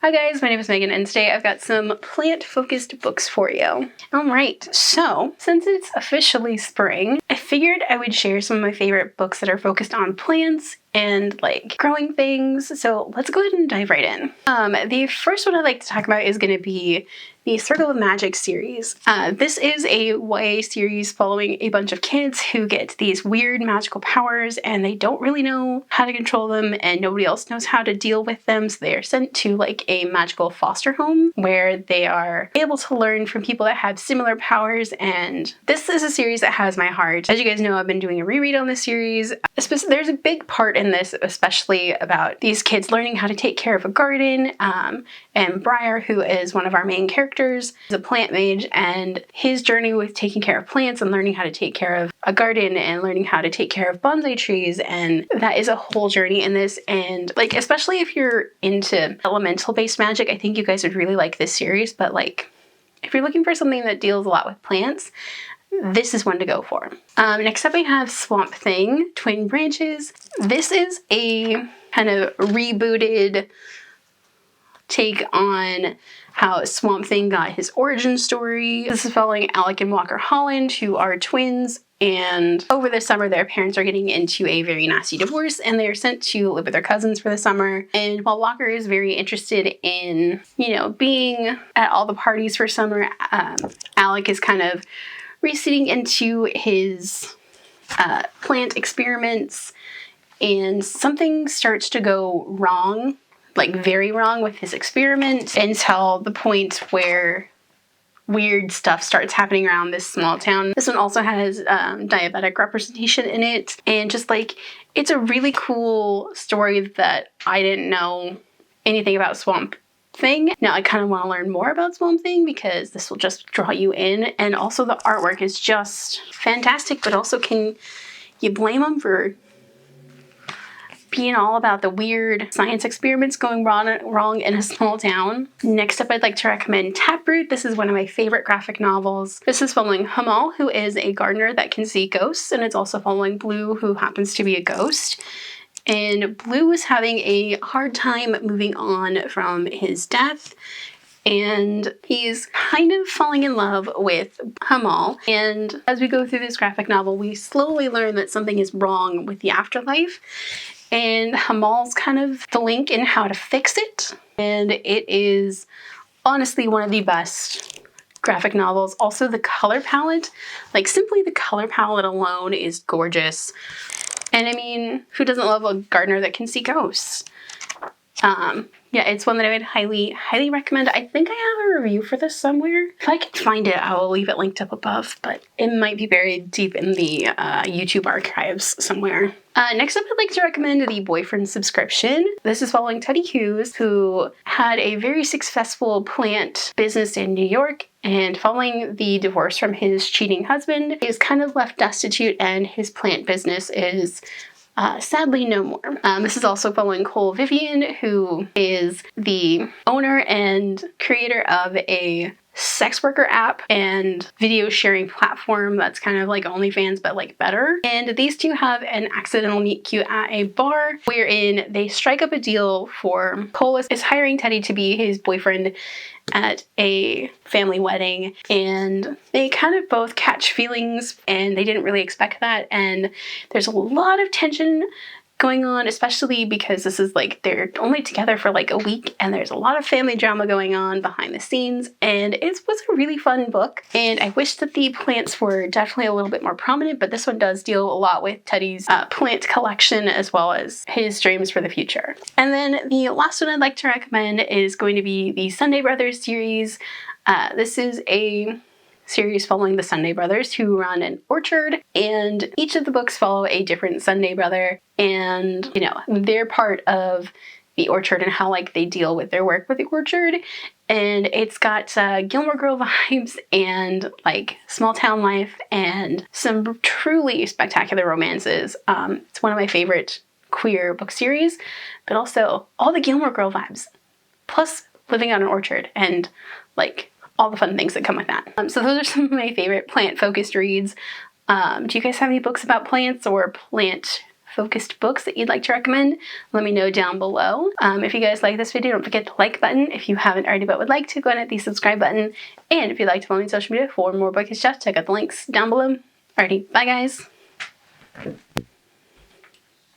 Hi guys, my name is Megan and today I've got some plant-focused books for you. Alright, so since it's officially spring, I figured I would share some of my favorite books that are focused on plants and like growing things, so let's go ahead and dive right in. The first one I'd like to talk about is going to be the Circle of Magic series. This is a YA series following a bunch of kids who get these weird magical powers and they don't really know how to control them and nobody else knows how to deal with them, so they are sent to like a magical foster home where they are able to learn from people that have similar powers, and this is a series that has my heart. As you guys know, I've been doing a reread on this series. There's a big part in this, especially about these kids learning how to take care of a garden, and Briar, who is one of our main characters, is a plant mage, and his journey with taking care of plants and learning how to take care of a garden and learning how to take care of bonsai trees, and that is a whole journey in this. And like, especially if you're into elemental based magic, I think you guys would really like this series. But like, if you're looking for something that deals a lot with plants, this is one to go for. Next up I have Swamp Thing, Twin Branches. This is a kind of rebooted take on how Swamp Thing got his origin story. This is following Alec and Walker Holland, who are twins, and over the summer their parents are getting into a very nasty divorce and they are sent to live with their cousins for the summer. And while Walker is very interested in, you know, being at all the parties for summer, Alec is kind of receding into his plant experiments, and something starts to go wrong, like very wrong with his experiment, until the point where weird stuff starts happening around this small town. This one also has diabetic representation in it, and just like, it's a really cool story that I didn't know anything about Swamp Thing. Now I kind of want to learn more about Swamp Thing because this will just draw you in, and also the artwork is just fantastic, but also can you blame them for being all about the weird science experiments going wrong in a small town? Next up, I'd like to recommend Taproot. This is one of my favorite graphic novels. This is following Hamal, who is a gardener that can see ghosts, and it's also following Blue, who happens to be a ghost. And Blue is having a hard time moving on from his death, and he's kind of falling in love with Hamal. And as we go through this graphic novel, we slowly learn that something is wrong with the afterlife, and Hamal's kind of the link in how to fix it. And it is honestly one of the best graphic novels. Also the color palette, like simply the color palette alone is gorgeous. And I mean, who doesn't love a gardener that can see ghosts? Yeah, it's one that I would highly, highly recommend. I think I have a review for this somewhere. If I can find it, I will leave it linked up above, but it might be buried deep in the YouTube archives somewhere. Next up, I'd like to recommend The Boyfriend Subscription. This is following Teddy Hughes, who had a very successful plant business in New York, and following the divorce from his cheating husband, he is kind of left destitute and his plant business is sadly no more. This is also following Cole Vivian, who is the owner and creator of a sex worker app and video sharing platform that's kind of like OnlyFans but like better. And these two have an accidental meet cute at a bar wherein they strike up a deal for Cole is hiring Teddy to be his boyfriend at a family wedding, and they kind of both catch feelings and they didn't really expect that, and there's a lot of tension going on, especially because this is like, they're only together for like a week and there's a lot of family drama going on behind the scenes, and it was a really fun book. And I wish that the plants were definitely a little bit more prominent, but this one does deal a lot with Teddy's plant collection as well as his dreams for the future. And then the last one I'd like to recommend is going to be the Sunday Brothers series. This is a series following the Sunday Brothers, who run an orchard, and each of the books follow a different Sunday brother, and you know, they're part of the orchard and how like they deal with their work with the orchard. And it's got Gilmore Girl vibes and like small town life and some truly spectacular romances. It's one of my favorite queer book series, but also all the Gilmore Girl vibes, plus living on an orchard and like all the fun things that come with that. So those are some of my favorite plant-focused reads. Do you guys have any books about plants or plant focused books that you'd like to recommend, let me know down below. If you guys like this video, don't forget the like button. If you haven't already but would like to, go ahead and hit the subscribe button. And if you'd like to follow me on social media for more bookish stuff, check out the links down below. Alrighty, bye guys.